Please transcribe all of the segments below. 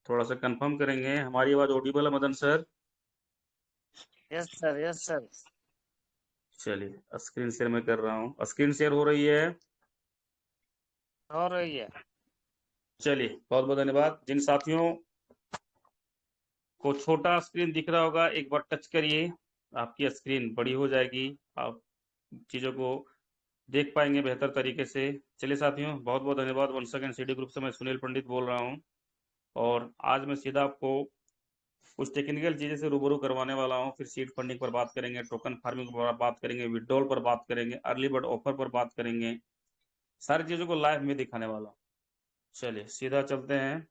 थोड़ा सा कंफर्म करेंगे, हमारी आवाज ऑडिबल है Madan sir? Yes sir, yes sir. चलिए स्क्रीन शेयर मैं कर रहा हूँ, स्क्रीन शेयर हो रही है। हो रही है। चलिए बहुत बहुत धन्यवाद। जिन साथियों को छोटा स्क्रीन दिख रहा होगा एक बार टच करिए, आपकी स्क्रीन बड़ी हो जाएगी, आप चीजों को देख पाएंगे बेहतर तरीके से। चलिए साथियों बहुत बहुत धन्यवाद। वंस अगेन सीडी ग्रुप से मैं सुनील पंडित बोल रहा हूँ, और आज मैं सीधा आपको कुछ टेक्निकल चीजें से रूबरू करवाने वाला हूँ। फिर सीड फंडिंग पर बात करेंगे, टोकन फार्मिंग पर बात करेंगे, विड्रॉल पर बात करेंगे, अर्ली बर्ड ऑफर पर बात करेंगे, सारी चीजों को लाइव में दिखाने वाला हूँ। चलिए सीधा चलते हैं।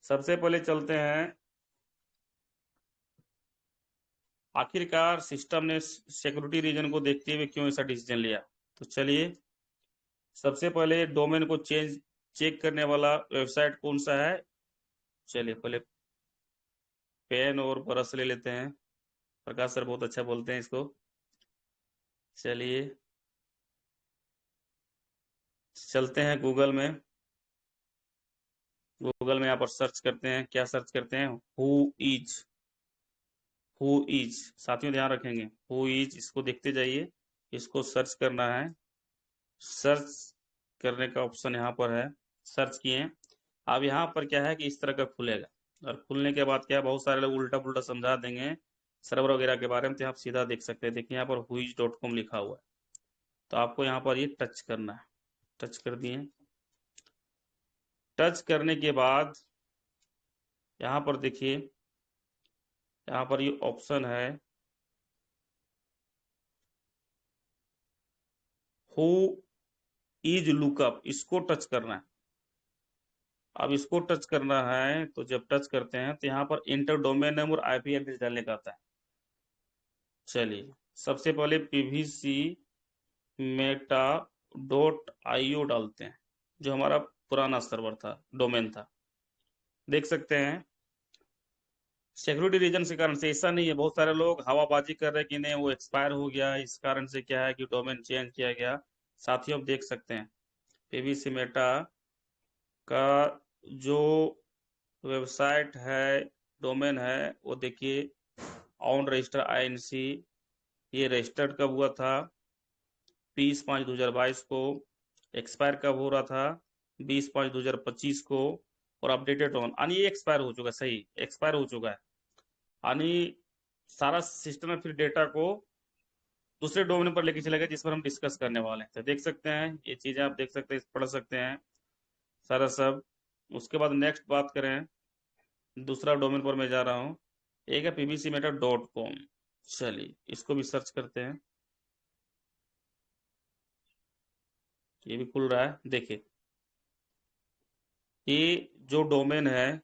सबसे पहले चलते हैं, आखिरकार सिस्टम ने सिक्योरिटी रीजन को देखते हुए क्यों ऐसा डिसीजन लिया। तो चलिए सबसे पहले डोमेन को चेक करने वाला वेबसाइट कौन सा है। चलिए पहले पेन और ब्रश ले लेते हैं, प्रकाश सर बहुत अच्छा बोलते हैं इसको। चलिए चलते हैं गूगल में। गूगल में यहाँ पर सर्च करते हैं, क्या सर्च करते हैं? हु इज साथियों ध्यान रखेंगे, हु इज इसको देखते जाइए, इसको सर्च करना है। सर्च करने का ऑप्शन यहाँ पर है, सर्च किए। अब यहाँ पर क्या है कि इस तरह का खुलेगा, और खुलने के बाद क्या है, बहुत सारे लोग उल्टा पुल्टा समझा देंगे सर्वर वगैरह के बारे में, तो आप सीधा देख सकते हैं। देखिए यहाँ पर huiz.com लिखा हुआ है, तो आपको यहाँ पर ये टच करना है। टच कर दिए। टच करने के बाद यहाँ पर देखिए, यहाँ पर ये ऑप्शन है हु इज लुकअप, इसको टच करना है। अब इसको टच करना है, तो जब टच करते हैं तो यहाँ पर इंटर डोमेन नेम और आईपी एड्रेस डालने का आता है। चलिए सबसे पहले पीवीसी मेटा .io डालते हैं, जो हमारा पुराना सर्वर था, डोमेन था। देख सकते हैं सिक्योरिटी रीजन के कारण से ऐसा नहीं है, बहुत सारे लोग हवाबाजी कर रहे हैं कि नहीं वो एक्सपायर हो गया, इस कारण से क्या है कि डोमेन चेंज किया गया। साथियों आप देख सकते हैं पीवीसी मेटा का जो वेबसाइट है, डोमेन है, वो देखिए ऑन रजिस्टर INC, ये रजिस्टर्ड कब हुआ था? 20/5/2022 को। एक्सपायर कब हो रहा था? 20/5/2025 को। और अपडेटेड ऑन, यानी ये एक्सपायर हो चुका है, सही एक्सपायर हो चुका है। यानी सारा सिस्टम में फिर डेटा को दूसरे डोमेन पर लेके चलेगा, जिस पर हम डिस्कस करने वाले हैं। तो देख सकते हैं ये चीजें, आप देख सकते हैं, पढ़ सकते हैं सारा सब। उसके बाद नेक्स्ट बात करें, दूसरा डोमेन पर मैं जा रहा हूँ, एक है pbcmeta.com। चलिए इसको भी सर्च करते हैं, ये भी खुल रहा है। देखिए ये जो डोमेन है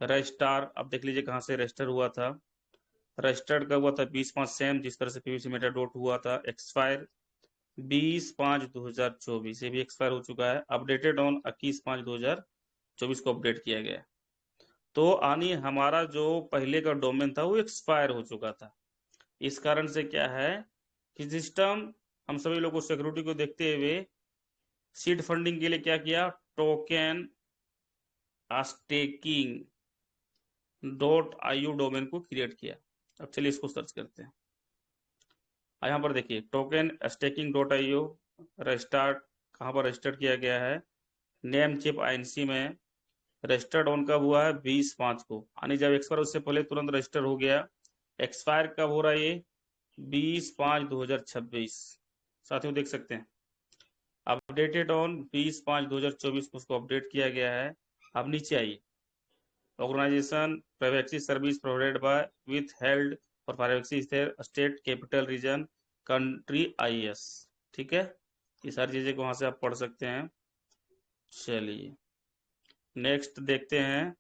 रजिस्टार, अब देख लीजिए कहाँ से रजिस्टर हुआ था। रजिस्टर्ड का हुआ था 20/5, सेम जिस तरह से पीवीसी मेटा डॉट हुआ था। एक्सपायर 20/5/2024, ये भी एक्सपायर हो चुका है। अपडेटेड ऑन 21/5/2024 को अपडेट किया गया है। तो यानी हमारा जो पहले का डोमेन था वो एक्सपायर हो चुका था। इस कारण से क्या है कि सिस्टम हम सभी लोगों को सिक्योरिटी को देखते हुए सीड फंडिंग के लिए क्या किया, टोकन स्टेकिंग .io डोमेन को क्रिएट किया। अब चलिए इसको सर्च करते हैं। यहाँ पर देखिए टोकन स्टेकिंग .io रजिस्टर्ड, कहाँ पर रजिस्टर्ड किया गया है? नेम चिप INC में। रजिस्टर्ड ऑन कब हुआ है? 20/5 को, यानी जब एक्सपायर उससे पहले तुरंत रजिस्टर हो गया। एक्सपायर कब हो रहा है ये? 20/5/2026। साथियों देख सकते हैं अपडेटेड ऑन 20/5/2024 को उसको अपडेट किया गया है। अब नीचे आइए, organisation privacy service provided by withheld for privacy state capital region country IS। ठीक है, ये सारी चीजें को वहां से आप पढ़ सकते हैं। चलिए नेक्स्ट देखते हैं,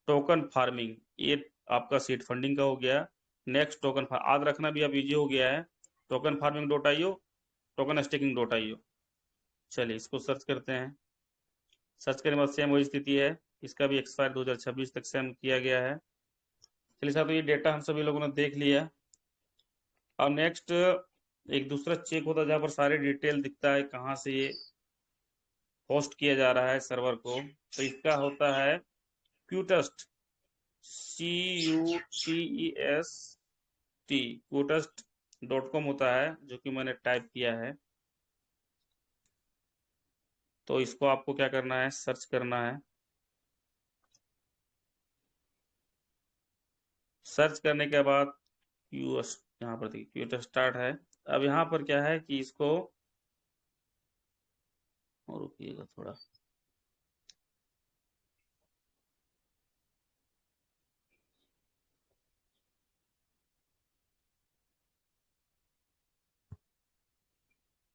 टोकन फार्मिंग, ये आपका सीड फंडिंग का हो गया। नेक्स्ट टोकन याद रखना भी अब इजी हो गया है, token farming .io, token staking .io। चलिए इसको सर्च करते हैं। सर्च करने के बाद सेम वही स्थिति है, इसका भी एक्सपायर 2026 तक सेम किया गया है। चलिए साहब, तो ये डेटा हम सभी लोगों ने देख लिया। अब नेक्स्ट एक दूसरा चेक होता है जहाँ पर सारे डिटेल दिखता है, कहाँ से ये होस्ट किया जा रहा है सर्वर को, तो इसका होता है क्यूटस्ट, CUTEST, क्यूटस्ट.com होता है, जो कि मैंने टाइप किया है। तो इसको आपको क्या करना है, सर्च करना है। सर्च करने के बाद क्यूएस, यहाँ पर देखिए क्यूटस्ट स्टार्ट है। अब यहाँ पर क्या है कि इसको, और रुकिएगा थोड़ा,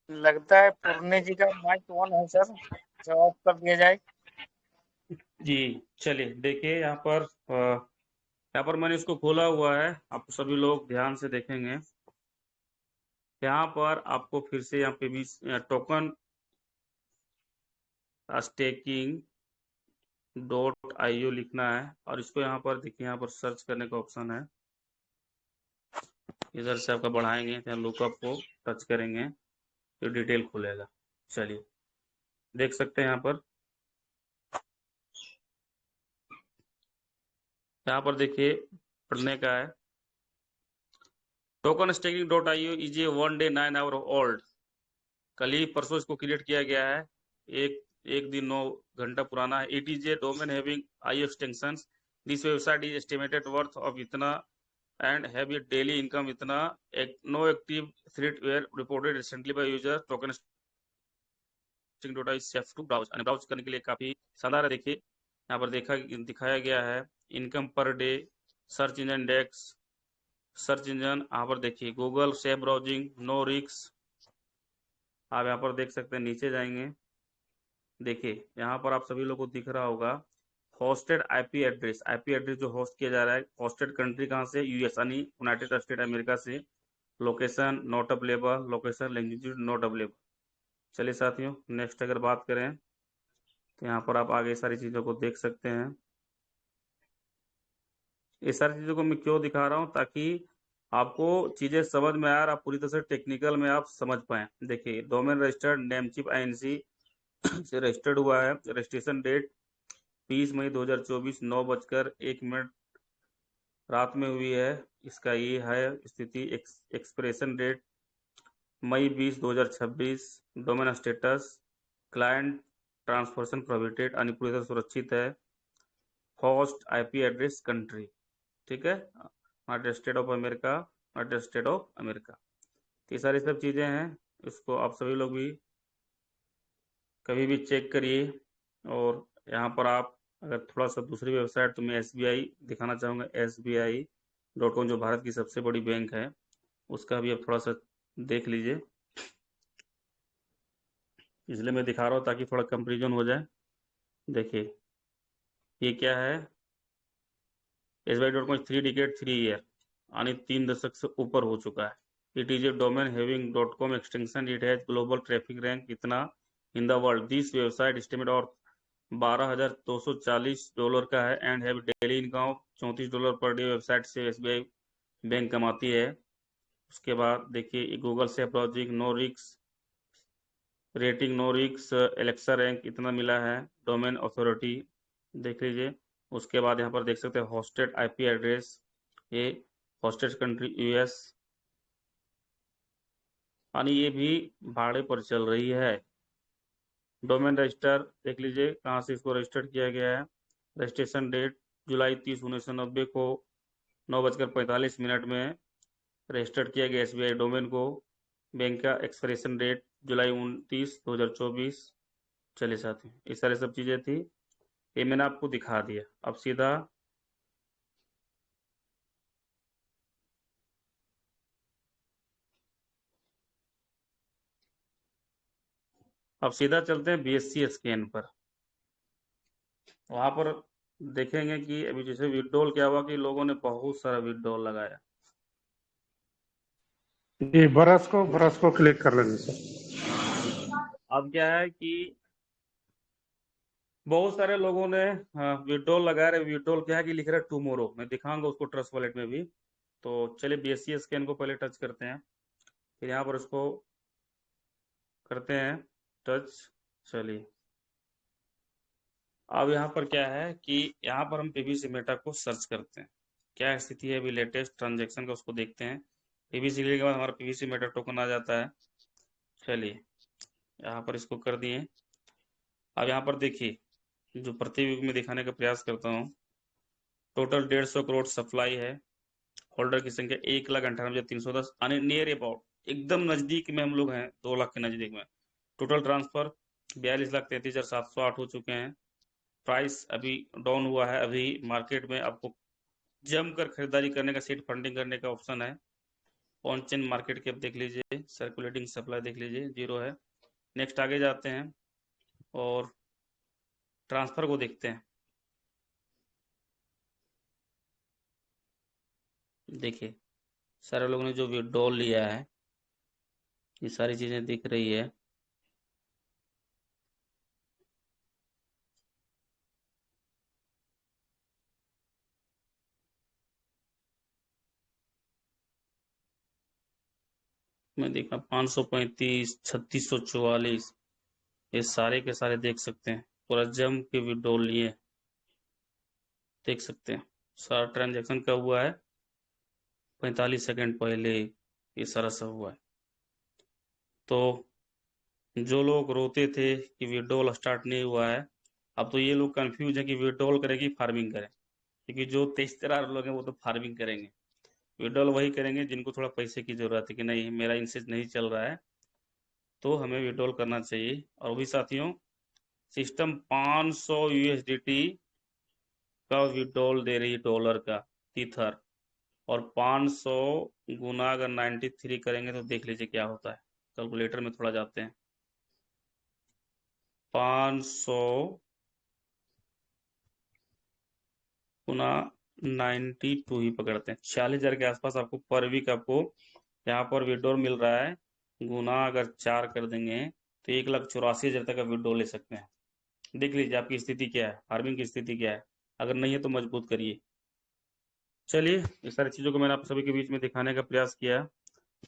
लगता है पूर्णे जी का माइक ऑन है सर, जो ऑफ कर दिया जाए। जी चलिए देखिए यहाँ पर मैंने इसको खोला हुआ है, आप सभी लोग ध्यान से देखेंगे। यहाँ पर आपको फिर से यहाँ पे भी टोकन staking.io लिखना है, और इसको यहाँ पर देखिए, यहाँ पर सर्च करने का ऑप्शन है। इधर से आपका बढ़ाएंगे तो लुकअप को टच करेंगे तो डिटेल खुलेगा। चलिए देख सकते हैं यहाँ पर देखिए पढ़ने का है। Token staking.io is a 1 day 9 hour old, कल ही परसों इसको क्रिएट किया गया है, एक दिन 9 घंटा पुराना है। It is a domain having IO extensions, this website is estimated worth of इतना and have a daily income इतना, no active threat were reported recently by user, token staking.io safe to browse, browse करने के लिए काफी शानदार है। देखिए यहाँ पर दिखाया गया है income per day, search engine index, search engine, यहाँ पर देखिए Google safe browsing, no risk. आप यहाँ पर देख सकते हैं, नीचे जाएंगे, देखिए यहाँ पर आप सभी लोगों को दिख रहा होगा होस्टेड आईपी एड्रेस, जो होस्ट किया जा रहा है। होस्टेड कंट्री कहाँ से, यूएस यानी यूनाइटेड स्टेट अमेरिका से। Location not available, location language not available. चलिए साथियों, नेक्स्ट अगर बात करें तो यहाँ पर आप आगे सारी चीज़ों को देख सकते हैं। ये सारी चीज़ों को मैं क्यों दिखा रहा हूँ, ताकि आपको चीज़ें समझ में आए और आप पूरी तरह से टेक्निकल में आप समझ पाए। देखिए डोमेन रजिस्टर्ड नेमचिप INC से रजिस्टर्ड हुआ है। रजिस्ट्रेशन डेट 20 मई 2024 9:01 रात में हुई है। इसका ये है स्थिति। Expression date May 20 2026। Domain status client transfer prohibited, यानी पूरी तरह सुरक्षित है। होस्ट IP एड्रेस कंट्री, ठीक है, United state of America, United state of America. ये सारी सब चीज़ें हैं, इसको आप सभी लोग भी कभी भी चेक करिए। और यहाँ पर आप अगर थोड़ा सा दूसरी वेबसाइट, तो मैं SBI दिखाना चाहूँगा, SBI.com, जो भारत की सबसे बड़ी बैंक है, उसका भी आप थोड़ा सा देख लीजिए। इसलिए मैं दिखा रहा हूँ ताकि थोड़ा कंपेरिजन हो जाए। देखिए ये क्या है, SBI.com 3 डिकेड 3 ईयर, यानी 3 दशक से ऊपर हो चुका है। It is a domain having .com extension, it has global traffic rank इतना in the world, this website estimate और $12,240 का है and have daily income $34 per day. Website से SBI बैंक कमाती है। उसके बाद देखिए गूगल से browsing, no risk rating, no risk, Alexa rank इतना मिला है, डोमेन अथॉरिटी देख लीजिए। उसके बाद यहाँ पर देख सकते हैं होस्टेड IP एड्रेस, ये होस्टेड कंट्री US, यानी ये भी भाड़े पर चल रही है। डोमेन रजिस्टर देख लीजिए कहाँ से इसको रजिस्टर किया गया है। रजिस्ट्रेशन डेट जुलाई 30 1990 को 9:45 में रजिस्टर्ड किया गया SBI डोमेन को। बैंक का एक्सपिरेशन डेट जुलाई 29 2024। चलिए साथियों, ये सारी सब चीज़ें थी, ये मैंने आपको दिखा दिया। अब सीधा चलते हैं BSC स्कैन पर। वहां पर देखेंगे कि अभी जैसे विड्रॉल क्या हुआ कि लोगों ने बहुत सारा विड्रॉल लगाया। जी, ब्रश को क्लिक कर लेंगे सर। अब क्या है कि बहुत सारे लोगों ने विड्रॉल लगा रहे। विड्रॉल क्या है कि लिख रहा है टुमारो, मैं दिखाऊंगा उसको ट्रस्ट वॉलेट में भी। तो चलिए BSC स्कैन को पहले टच करते हैं, फिर यहाँ पर उसको करते हैं टच। चलिए अब यहाँ पर क्या है कि यहाँ पर हम पीवीसी मेटा को सर्च करते हैं, क्या स्थिति है अभी लेटेस्ट ट्रांजैक्शन का, उसको देखते हैं। पीवीसी के बाद हमारा पीवीसी मेटा टोकन आ जाता है। चलिए यहाँ पर इसको कर दिए। अब यहाँ पर देखिए, जो प्रतियुग में दिखाने का प्रयास करता हूँ, टोटल 150 करोड़ सप्लाई है, होल्डर की संख्या 1,98,310, नियर अबाउट एकदम नजदीक में हम लोग हैं, 2 लाख के नजदीक में। टोटल ट्रांसफर 42,33,708 हो चुके हैं। प्राइस अभी डाउन हुआ है। अभी मार्केट में आपको जमकर खरीदारी करने का, सीट फंडिंग करने का ऑप्शन है। ऑन चेन मार्केट कैप देख लीजिए, सर्कुलेटिंग सप्लाई देख लीजिए, 0 है। नेक्स्ट आगे जाते हैं और ट्रांसफर को देखते हैं। देखिए सारे लोगों ने जो विड्रॉल लिया है, ये सारी चीजें दिख रही है। मैं देखा 535, 3644, ये सारे के सारे देख सकते हैं, पूरा जम के विड्रॉल लिए, देख सकते हैं। सारा ट्रांजैक्शन का हुआ है 45 सेकंड पहले, ये सारा सब हुआ है। तो जो लोग रोते थे कि विड्रॉल स्टार्ट नहीं हुआ है, अब तो ये लोग कंफ्यूज है कि विड्रॉल करें कि फार्मिंग करें, क्योंकि जो 23-23 लोग हैं वो तो फार्मिंग करेंगे। विड्रॉल वही करेंगे जिनको थोड़ा पैसे की जरूरत है, कि नहीं मेरा इनसे नहीं चल रहा है तो हमें विड्रॉल करना चाहिए। और भी साथियों, सिस्टम 500 यूएसडीटी का विड्रॉल दे रही है, डॉलर का टीथर, और 500 गुना अगर 93 करेंगे तो देख लीजिए क्या होता है। कैलकुलेटर में थोड़ा जाते हैं। 500 गुना 92 ही पकड़ते हैं, 46,000 के आसपास आपको पर वीक आपको यहाँ पर विड्रॉल मिल रहा है। गुना अगर 4 कर देंगे तो 1,84,000 तक का विड्रॉल ले सकते हैं। देख लीजिए आपकी स्थिति क्या है, फार्मिंग की स्थिति क्या है। अगर नहीं है तो मजबूत करिए। चलिए, इस सारी चीज़ों को मैंने आप सभी के बीच में दिखाने का प्रयास किया।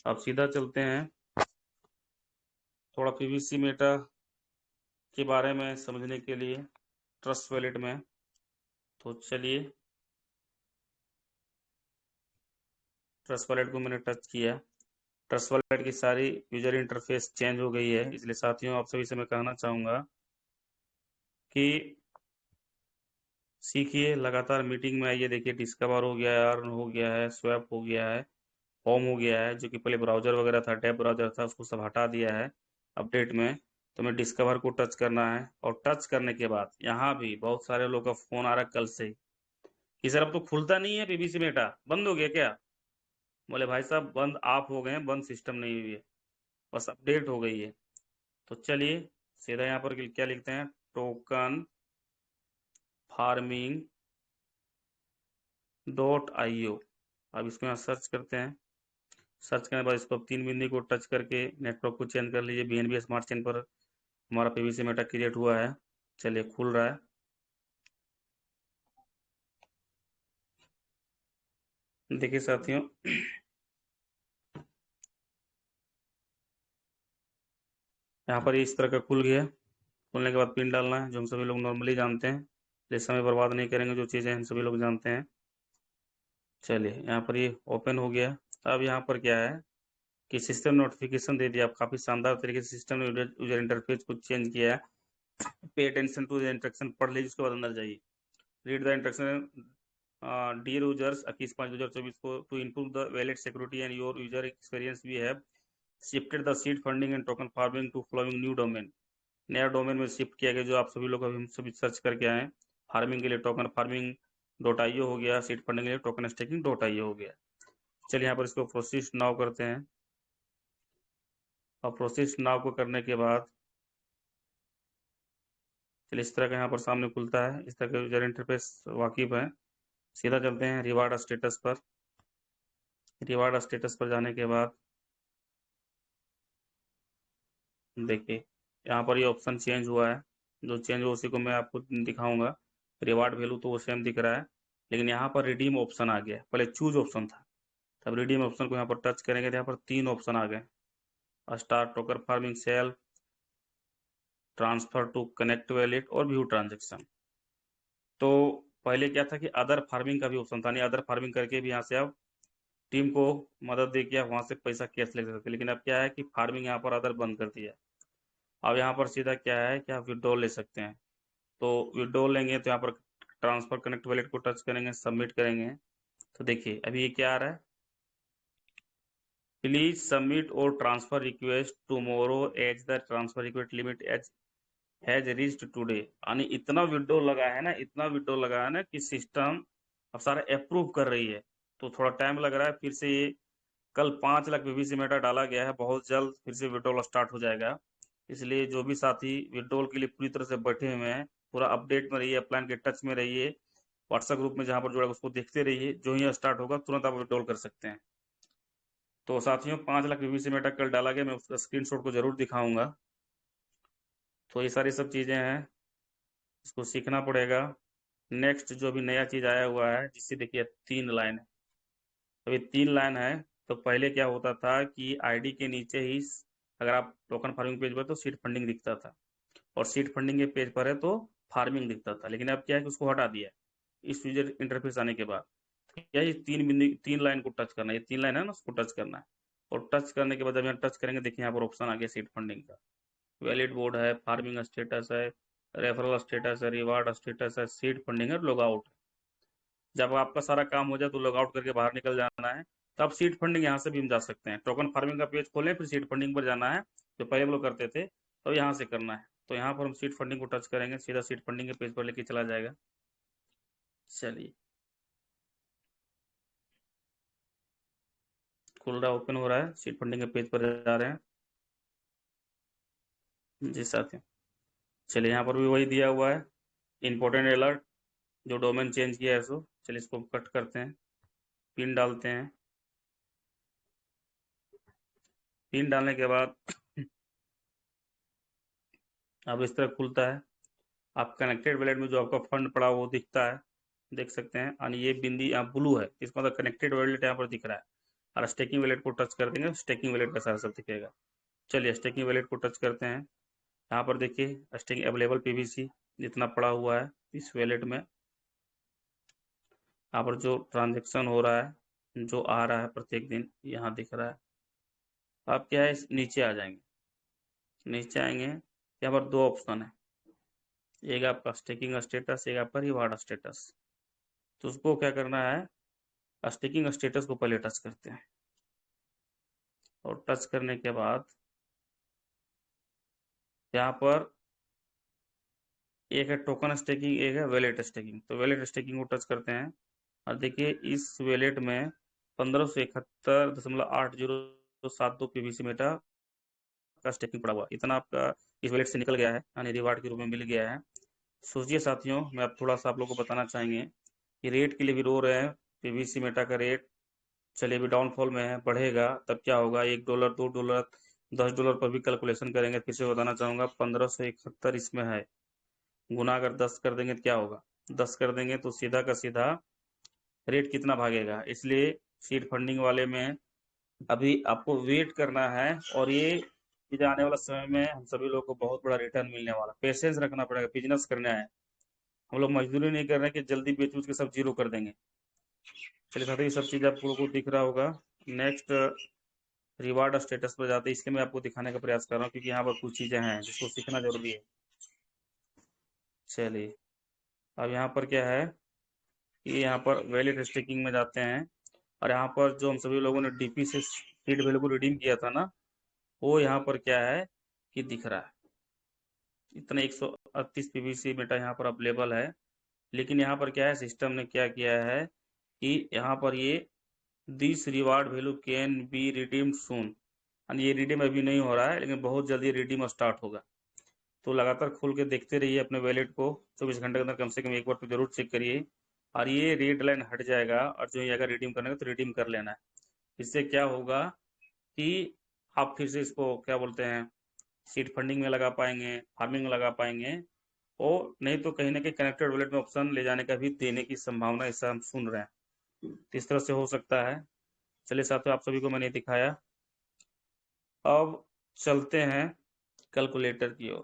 अब सीधा चलते हैं थोड़ा पीवीसी मेटा के बारे में समझने के लिए ट्रस्ट वॉलेट में। तो चलिए, ट्रस्ट वॉलेट को मैंने टच किया। ट्रस्ट वॉलेट की सारी यूजर इंटरफेस चेंज हो गई है, इसलिए साथियों आप सभी से मैं कहना चाहूँगा कि सीखिए, लगातार मीटिंग में आइए। देखिए डिस्कवर हो गया है, अर्न हो गया है, स्वैप हो गया है, होम हो गया है। जो कि पहले ब्राउजर वगैरह था, टैब ब्राउजर था, उसको सब हटा दिया है अपडेट में। तो मैं डिस्कवर को टच करना है, और टच करने के बाद यहाँ भी बहुत सारे लोग का फोन आ रहा है कल से ही कि सर अब तो खुलता नहीं है पीवीसी मेटा, बंद हो गया क्या? बोले भाई साहब बंद आप हो गए हैं, बंद सिस्टम नहीं हुई है, बस अपडेट हो गई है। तो चलिए सीधा यहाँ पर क्या लिखते हैं, टोकन फार्मिंग .io। अब इसको यहाँ सर्च करते हैं। सर्च करने के बाद इसको 3 बिंदु को टच करके नेटवर्क को चेंज कर लीजिए। बीएनबी स्मार्ट चेन पर हमारा पीवीसी मेटा क्रिएट हुआ है। चलिए खुल रहा है। देखिए साथियों, यहाँ पर इस तरह का खुल गया। खुलने के बाद पिन डालना है, जो हम सभी लोग नॉर्मली जानते हैं, इसलिए समय बर्बाद नहीं करेंगे, जो चीज़ें हम सभी लोग जानते हैं। चलिए यहाँ पर ये ओपन हो गया। अब यहाँ पर क्या है कि सिस्टम नोटिफिकेशन दे दिया। आप काफ़ी शानदार तरीके से सिस्टम ने यूजर इंटरफेस को चेंज किया है। Pay attention to the instruction, पढ़ लीजिए, उसके बाद अंदर जाइए। Read the instruction dear users, 21/5/2024 को to improve the wallet security and your user experience we have shifted the seed funding and token farming to following new domain. नया domain में shift किया गया, जो आप सभी लोग अभी हम सभी सर्च करके आए हैं। फार्मिंग के लिए टोकन फार्मिंग .io हो गया, सीड फंडिंग के लिए टोकन स्टेकिंग .io हो गया। चलिए यहाँ पर इसको प्रोसेस नाउ करते हैं। और प्रोसेस नाउ को करने के बाद चलिए इस तरह का यहाँ पर सामने खुलता है। इस तरह का यूजर इंटरफेस वाकिफ है। सीधा चलते हैं रिवार्ड स्टेटस पर। रिवार्ड स्टेटस पर जाने के बाद देखिए यहाँ पर ये ऑप्शन चेंज हुआ है। जो चेंज हुआ उसी को मैं आपको दिखाऊंगा। रिवार्ड वैल्यू तो वो सेम दिख रहा है, लेकिन यहाँ पर रिडीम ऑप्शन आ गया। पहले चूज ऑप्शन था, तब रिडीम ऑप्शन को यहाँ पर टच करेंगे तो यहाँ पर 3 ऑप्शन आ गए। Start token farming, sale, transfer to connect wallet और व्यू ट्रांजेक्शन। तो पहले क्या था कि अदर फार्मिंग का भी ऑप्शन था, नहीं अदर फार्मिंग करके भी यहाँ से आप टीम को मदद दे के आप वहाँ से पैसा कैश ले सकते, लेकिन अब क्या है कि फार्मिंग यहाँ पर अदर बंद कर दिया है। अब यहाँ पर सीधा क्या है कि आप विड्रॉल ले सकते हैं। तो विड्रॉल लेंगे तो यहाँ पर ट्रांसफर कनेक्ट वॉलेट को टच करेंगे, सबमिट करेंगे, तो देखिए अभी ये क्या आ रहा है, प्लीज सबमिट और transfer request tomorrow as the transfer request limit as has reached today. यानी इतना विंडो लगा है ना, इतना विंडो लगा है ना कि सिस्टम अब सारा अप्रूव कर रही है, तो थोड़ा टाइम लग रहा है। फिर से ये कल 5 लाख पीवीसी मेटा डाला गया है, बहुत जल्द फिर से विड्रॉल स्टार्ट हो जाएगा। इसलिए जो भी साथी विड्रॉल के लिए पूरी तरह से बैठे हुए हैं, पूरा अपडेट में रहिए, अपलाइन के टच में रहिए, व्हाट्सएप ग्रुप में जहां पर जुड़ा उसको देखते रहिए, जो ही स्टार्ट होगा तुरंत आप विड्रॉल कर सकते हैं। तो साथियों 5 लाख पीवीसी मेटा कल डाला गया, मैं उसका स्क्रीनशॉट को जरूर दिखाऊंगा। तो ये सारी सब चीजें हैं, इसको सीखना पड़ेगा। नेक्स्ट जो भी नया चीज आया हुआ है, जिससे देखिए 3 लाइन है, अभी 3 लाइन है। तो पहले क्या होता था कि आईडी के नीचे ही अगर आप टोकन फार्मिंग पेज पर तो सीड फंडिंग दिखता था, और सीड फंडिंग के पेज पर है तो फार्मिंग दिखता था, लेकिन अब क्या है कि उसको हटा दिया है इस यूजर इंटरफेस आने के बाद। क्या ये 3 लाइन को टच करना है, ये 3 लाइन है ना, उसको टच करना है, और टच करने के बाद जब यहाँ टच करेंगे देखिए यहाँ पर ऑप्शन आ गया सीड फंडिंग का, वैलिड बोर्ड है, फार्मिंग स्टेटस है, रेफरल स्टेटस है, रिवार्ड स्टेटस है, सीड फंडिंग है, लॉग आउट। जब आपका सारा काम हो जाए तो लॉग आउट करके बाहर निकल जाना है। तो अब सीड फंडिंग यहाँ से भी हम जा सकते हैं, टोकन फार्मिंग का पेज खोलें फिर सीड फंडिंग पर जाना है, जो पहले हम लोग करते थे, तो यहाँ से करना है। तो यहाँ पर हम सीड फंडिंग को टच करेंगे, सीधा सीड फंडिंग के पेज पर लेके चला जाएगा। चलिए खुल रहा, ओपन हो रहा है, सीड फंडिंग के पेज पर जा रहे हैं जी साथियों। चलिए यहाँ पर भी वही दिया हुआ है, इंपॉर्टेंट अलर्ट, जो डोमेन चेंज किया है सो। चलिए इसको कट करते हैं, पिन डालते हैं, पिन डालने के बाद अब इस तरह खुलता है। आप कनेक्टेड वैलेट में जो आपका फंड पड़ा वो दिखता है, देख सकते हैं, और ये बिंदी यहाँ ब्लू है, इसका मतलब कनेक्टेड वैलेट यहाँ पर दिख रहा है। और स्टेकिंग वैलेट को टच कर देंगे, स्टेकिंग वैलेट का सारा सब दिखेगा। चलिए स्टेकिंग वैलेट को टच करते हैं, यहाँ पर देखिए स्टेकिंग अवेलेबल पीवीसी जितना पड़ा हुआ है इस वैलेट में, यहाँ पर जो ट्रांजेक्शन हो रहा है, जो आ रहा है प्रत्येक दिन यहाँ दिख रहा है। आप क्या है नीचे आ जाएंगे, नीचे आएंगे, यहाँ पर 2 ऑप्शन है, एक आपका स्टेकिंग स्टेटस, एक आपका रिवार्ड स्टेटस। तो उसको क्या करना है, स्टेकिंग स्टेटस को पहले टच करते हैं, और टच करने के बाद यहाँ पर एक है टोकन स्टेकिंग, एक है वैलेट स्टेकिंग। तो वैलेट स्टेकिंग को टच करते हैं, और देखिए इस वैलेट में 1571.8072 पीवीसी मेटा का स्टेकिंग पड़ा हुआ, इतना आपका इस वैलेट से निकल गया है, यानी रिवार्ड के रूप में मिल गया है। सोचिए साथियों, मैं अब थोड़ा सा आप लोगों को बताना चाहेंगे कि रेट के लिए भी रो रहे हैं, पीवीसी मेटा का रेट चलिए भी डाउनफॉल में है, बढ़ेगा तब क्या होगा, $1, $2, $10 पर भी कैलकुलेशन करेंगे। फिर से बताना चाहूंगा 1571 इसमें है, गुना अगर 10 कर देंगे तो क्या होगा, 10 कर देंगे तो सीधा का सीधा रेट कितना भागेगा। इसलिए सीड फंडिंग वाले में अभी आपको वेट करना है, और ये आने वाला समय में हम सभी लोग को बहुत बड़ा रिटर्न मिलने वाला, पेशेंस रखना पड़ेगा, बिजनेस करना है, हम लोग मजदूरी नहीं कर रहे हैं कि जल्दी बेच उच के सब जीरो कर देंगे। चलिए साथियों ये सब चीज आपको दिख रहा होगा। नेक्स्ट रिवार्ड स्टेटस पर जाते हैं, इसलिए मैं आपको दिखाने का प्रयास कर रहा हूँ क्योंकि यहाँ पर कुछ चीजें हैं जिसको सीखना जरूरी है। चलिए अब यहाँ पर क्या है कि यहाँ पर वैलिड स्टेकिंग में जाते हैं, और यहाँ पर जो हम सभी लोगों ने डीपी से सीड वैल्यू को रिडीम किया था ना, वो यहाँ पर क्या है कि दिख रहा है, इतने 138 पीवीसी मेटा यहाँ पर अवेलेबल है। लेकिन यहाँ पर क्या है, सिस्टम ने क्या किया है कि यहाँ पर ये this reward value can be redeemed soon, यानी ये रिडीम अभी नहीं हो रहा है, लेकिन बहुत जल्दी रिडीम स्टार्ट होगा। तो लगातार खोल के देखते रहिए अपने वैलेट को, 24 घंटे के अंदर कम से कम एक बार तो जरूर चेक करिए, और ये रेड लाइन हट जाएगा, और जो ये अगर रिडीम करना है तो रिडीम कर लेना है। इससे क्या होगा कि आप फिर से इसको क्या बोलते हैं, सीड फंडिंग में लगा पाएंगे, फार्मिंग में लगा पाएंगे, और नहीं तो कहीं ना कहीं कनेक्टेड वॉलेट में ऑप्शन ले जाने का भी देने की संभावना, ऐसा हम सुन रहे हैं, तो इस तरह से हो सकता है। चलिए साथियों आप सभी को मैंने दिखाया, अब चलते हैं कैलकुलेटर की ओर।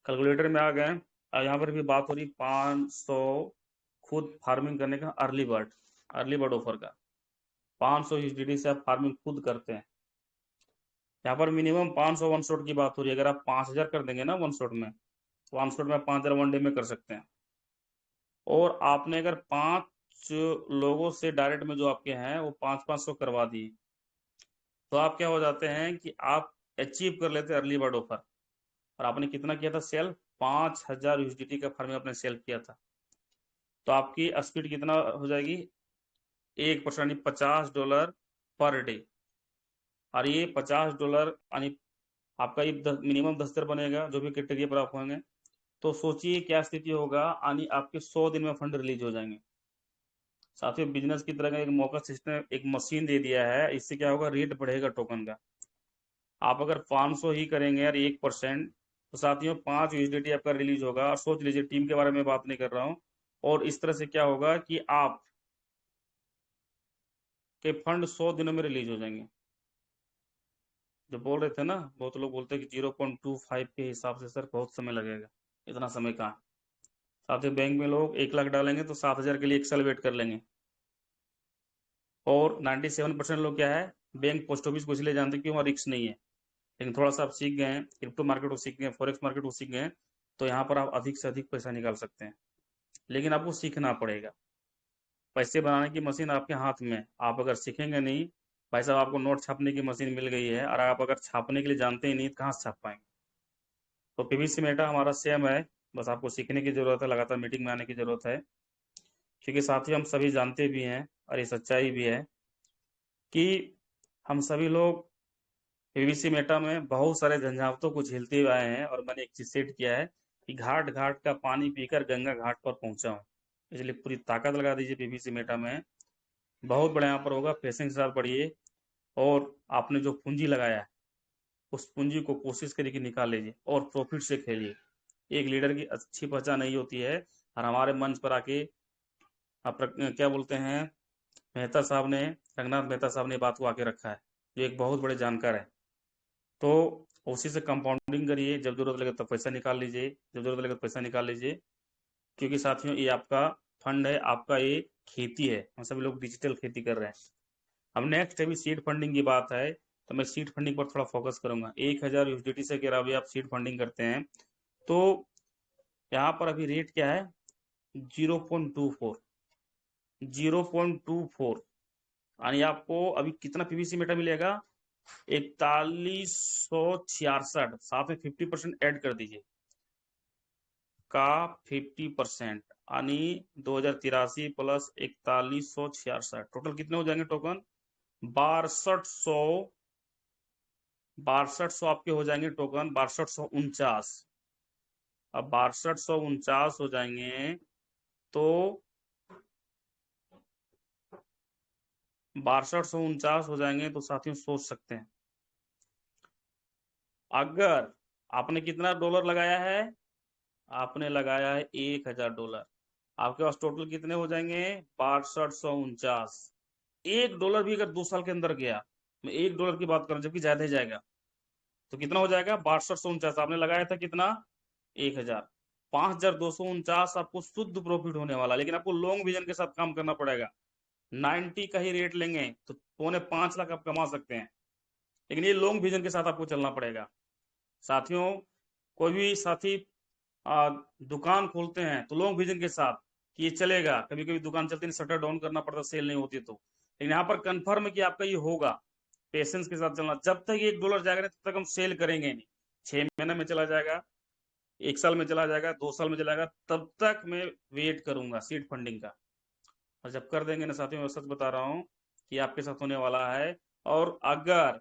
कैलकुलेटर में आ गए, और यहाँ पर भी बात हो रही 500 खुद फार्मिंग करने का अर्ली बर्ड ऑफर का। 500 यूएसडीटी से आप फार्मिंग खुद करते हैं। यहाँ पर मिनिमम 500 वन शॉट की बात हो रही है। अगर आप 5000 कर देंगे ना वन शॉट में, तो वन शॉट में 5000 वन डे में कर सकते हैं। और आपने अगर 5 लोगों से डायरेक्ट में जो आपके हैं वो 500 करवा दिए, तो आप क्या हो जाते हैं कि आप अचीव कर लेते हैं अर्ली बर्ड ऑफर। और आपने कितना किया था सेल? 5000 यूएसडीटी का फार्मिंग आपने सेल किया था। तो आपकी स्पीड कितना हो जाएगी? 1% यानी $50 पर डे। और ये $50 यानी आपका ये मिनिमम 10,000 बनेगा जो भी क्राइटेरिया पर आप होंगे। तो सोचिए क्या स्थिति होगा, यानी आपके 100 दिन में फंड रिलीज हो जाएंगे। साथियों, बिजनेस की तरह का एक मौका सिस्टम, एक मशीन दे दिया है। इससे क्या होगा? रेट बढ़ेगा टोकन का। आप अगर 500 ही करेंगे यार 1%, तो साथियों 5 यूएसडीटी आपका रिलीज होगा। और सोच लीजिए, टीम के बारे में बात नहीं कर रहा हूँ। और इस तरह से क्या होगा कि आप के फंड 100 दिनों में रिलीज हो जाएंगे। जो बोल रहे थे ना, बहुत लोग बोलते हैं कि 0.25 के हिसाब से सर बहुत समय लगेगा। इतना समय कहाँ। साथियों, बैंक में लोग 1 लाख डालेंगे तो 7,000 के लिए 1 साल वेट कर लेंगे। और 97% लोग क्या है, बैंक पोस्ट ऑफिस को इसलिए जानते हैं कि वहाँ रिस्क नहीं है। लेकिन थोड़ा सा आप सीख गए हैं, क्रिप्टो मार्केट को सीख गए, फॉरेक्स मार्केट को सीख गए, तो यहाँ पर आप अधिक से अधिक पैसा निकाल सकते हैं। लेकिन आपको सीखना पड़ेगा। पैसे बनाने की मशीन आपके हाथ में, आप अगर सीखेंगे नहीं, भाई साहब आपको नोट छापने की मशीन मिल गई है और आप अगर छापने के लिए जानते ही नहीं तो कहाँ से छाप पाएंगे। तो पीवीसी मेटा हमारा सेम है, बस आपको सीखने की जरूरत है, लगातार मीटिंग में आने की जरूरत है। क्योंकि साथ ही हम सभी जानते भी हैं और ये सच्चाई भी है कि हम सभी लोग पीवीसी मेटा में बहुत सारे झंझावतों को झेलते हुए आए हैं। और मैंने एक चीज सेट किया है कि घाट घाट का पानी पीकर गंगा घाट पर पहुंचा हूँ। इसलिए पूरी ताकत लगा दीजिए पीवीसी मेटा में। बहुत बड़ा यहाँ पर होगा, पेशेंस के साथ बढ़िए। और आपने जो पूंजी लगाया है उस पूंजी को कोशिश करिए कि निकाल लीजिए और प्रॉफिट से खेलिए। एक लीडर की अच्छी पहचान नहीं होती है। और हमारे मंच पर आके क्या बोलते हैं, मेहता साहब ने, रंगनाथ मेहता साहब ने बात को आके रखा है, जो एक बहुत बड़े जानकार है। तो उसी से कंपाउंडिंग करिए, जब जरूरत लगे तब पैसा निकाल लीजिए, जब जरूरत लगे तो पैसा निकाल लीजिए। क्योंकि साथियों ये आपका फंड है, आपका ये खेती है। हम सभी लोग डिजिटल खेती कर रहे हैं। अब नेक्स्ट अभी सीड फंडिंग की बात है, तो मैं सीड फंडिंग पर थोड़ा फोकस करूंगा। 1000 यूएसडीटी से अगर अभी आप सीड फंडिंग करते हैं, तो यहाँ पर अभी रेट क्या है? 0.24। 0.24 यानी आपको अभी कितना पीवीसी मेटा मिलेगा? 4166। साथ में 50% ऐड कर दीजिए का 50%, यानी 2083 प्लस 4166, टोटल कितने हो जाएंगे टोकन? 6200 आपके हो जाएंगे टोकन, 6249। अब 6249 हो जाएंगे तो 6249 हो जाएंगे तो साथियों सोच सकते हैं, अगर आपने कितना डॉलर लगाया है? आपने लगाया है $1000। आपके पास टोटल कितने हो जाएंगे? 6249। $1 भी अगर 2 साल के अंदर गया, मैं $1 की बात कर रहा हूं, जबकि ज्यादा ही जाएगा, तो कितना हो जाएगा? 6249। आपने लगाया था कितना? 1000। 5249 आपको शुद्ध प्रॉफिट होने वाला। लेकिन आपको लॉन्ग विजन के साथ काम करना पड़ेगा। 90 का ही रेट लेंगे तो 4.5 लाख आप कमा सकते हैं। लेकिन ये लॉन्ग विजन के साथ आपको चलना पड़ेगा। साथियों, कोई भी साथी दुकान खोलते हैं तो लॉन्ग विजन के साथ कि ये चलेगा। कभी कभी दुकान चलती नहीं, शटर डाउन करना पड़ता, सेल नहीं होती तो। लेकिन यहाँ पर कंफर्म है कि आपका ये होगा। पेशेंस के साथ चलना। जब तक $1 जाएगा नहीं तब तक हम सेल करेंगे नहीं। 6 महीने में चला जाएगा, 1 साल में चला जाएगा, 2 साल में चला जाएगा, तब तक मैं वेट करूंगा सीड फंडिंग का। और जब कर देंगे ना साथियों, मैं सच बता रहा हूँ कि आपके साथ होने वाला है। और अगर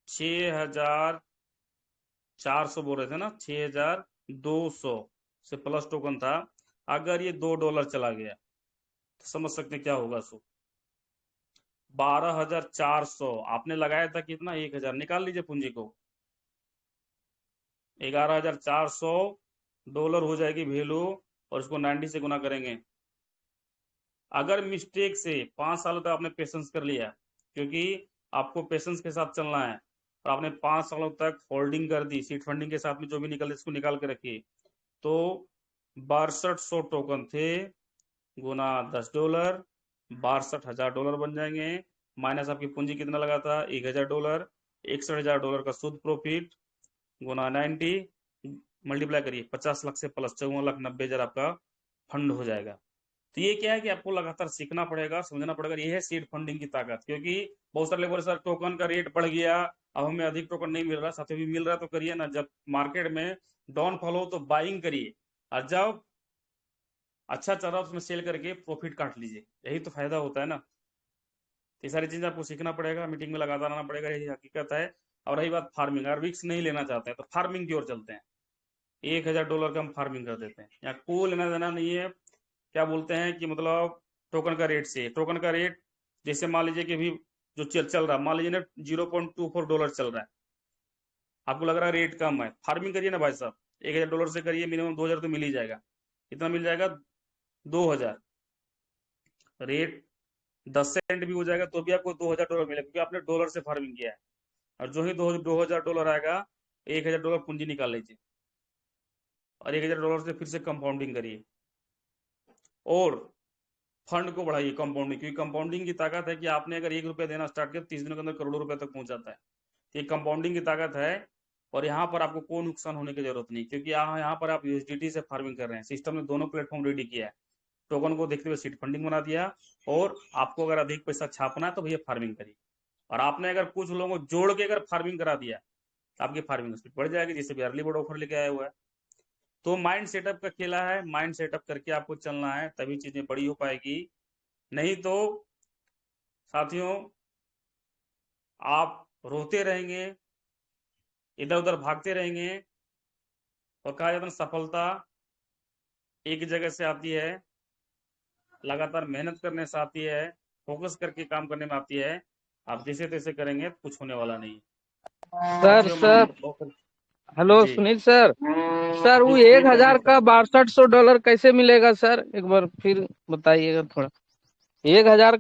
6400 बोल रहे थे ना, 6200 से प्लस टोकन था, अगर ये $2 चला गया तो समझ सकते हैं क्या होगा। सो 12400 आपने लगाया था कितना? 1000। निकाल लीजिए पूंजी को। $11400 हो जाएगी वैल्यू। और इसको 90 से गुना करेंगे। अगर मिस्टेक से 5 साल तक आपने पेशेंस कर लिया, क्योंकि आपको पेशेंस के साथ चलना है, और आपने 5 सालों तक होल्डिंग कर दी सीड फंडिंग के साथ में, जो भी निकल इसको निकाल के रखिए, तो 6200 टोकन थे गुना $10, $62,000 बन जाएंगे। माइनस आपकी पूंजी कितना लगा था, $1,000, $61,000 का शुद्ध प्रॉफिट गुना 90 मल्टीप्लाई करिए, 50 लाख से प्लस 54,90,000 आपका फंड हो जाएगा। तो ये क्या है कि आपको लगातार सीखना पड़ेगा, समझना पड़ेगा। ये है सीड फंडिंग की ताकत। क्योंकि बहुत सारे लोग बोले सर टोकन का रेट बढ़ गया, अब हमें अधिक टोकन नहीं मिल रहा, साथियों भी मिल रहा तो करिए ना। जब मार्केट में डाउनफॉल हो तो बाइंग करिए, और जब अच्छा चल रहा है उसमें सेल करके प्रॉफिट काट लीजिए, यही तो फायदा होता है ना। ये सारी चीजें आपको सीखना पड़ेगा, मीटिंग में लगातार आना पड़ेगा, यही हकीकत है। और रही बात फार्मिंग, अगर रिस्क नहीं लेना चाहते हैं तो फार्मिंग की ओर चलते हैं। $1,000 का हम फार्मिंग कर देते हैं, यहाँ कोई लेना देना नहीं है। क्या बोलते हैं कि मतलब टोकन का रेट से, टोकन का रेट जैसे मान लीजिए कि अभी जो चल रहा, मान लीजिए ना $0.24 चल रहा है, आपको लग रहा है रेट कम है, फार्मिंग करिए ना भाई साहब, $1,000 से करिए, मिनिमम 2,000 तो मिल ही जाएगा। कितना मिल जाएगा, 2,000। रेट 10 सेंट भी हो जाएगा तो भी आपको $2,000 मिलेगा, क्योंकि आपने डॉलर से फार्मिंग किया है। और जो ही $2,000 आएगा, $1,000 पूंजी निकाल लीजिए, और $1,000 से फिर से कंपाउंडिंग करिए, और फंड को बढ़ाइए कंपाउंडिंग। क्योंकि कंपाउंडिंग की ताकत है कि आपने अगर ₹1 देना स्टार्ट किया, 30 दिनों के अंदर करोड़ों रुपए तक पहुंच जाता है। ये कंपाउंडिंग की ताकत है। और यहाँ पर आपको कोई नुकसान होने की जरूरत नहीं, क्योंकि यहाँ पर आप यूएसडीटी से फार्मिंग कर रहे हैं। सिस्टम ने दोनों प्लेटफॉर्म रेडी किया है, टोकन को देखते हुए सीट फंडिंग बना दिया, और आपको अगर अधिक पैसा छापना है तो भैया फार्मिंग करिए। और आपने अगर कुछ लोगों को जोड़ के अगर फार्मिंग करा दिया तो आपकी फार्मिंग स्पीड बढ़ जाएगी, जैसे भी अर्ली बर्ड ऑफर लेके आया हुआ है। तो माइंड सेटअप का खेला है, माइंड सेटअप करके आपको चलना है, तभी चीजें बड़ी हो पाएगी। नहीं तो साथियों आप रोते रहेंगे, इधर उधर भागते रहेंगे। और कहा जाता है सफलता एक जगह से आती है, लगातार मेहनत करने से आती है, फोकस करके काम करने में आती है। आप जैसे तैसे करेंगे कुछ होने वाला नहीं। सर साथियों हेलो जी सुनील सर, सर वो जी प्लीज 1,000 अजीत का सर। $6200 कैसे मिलेगा सर, एक बार फिर बताइएगा थोड़ा। 1,000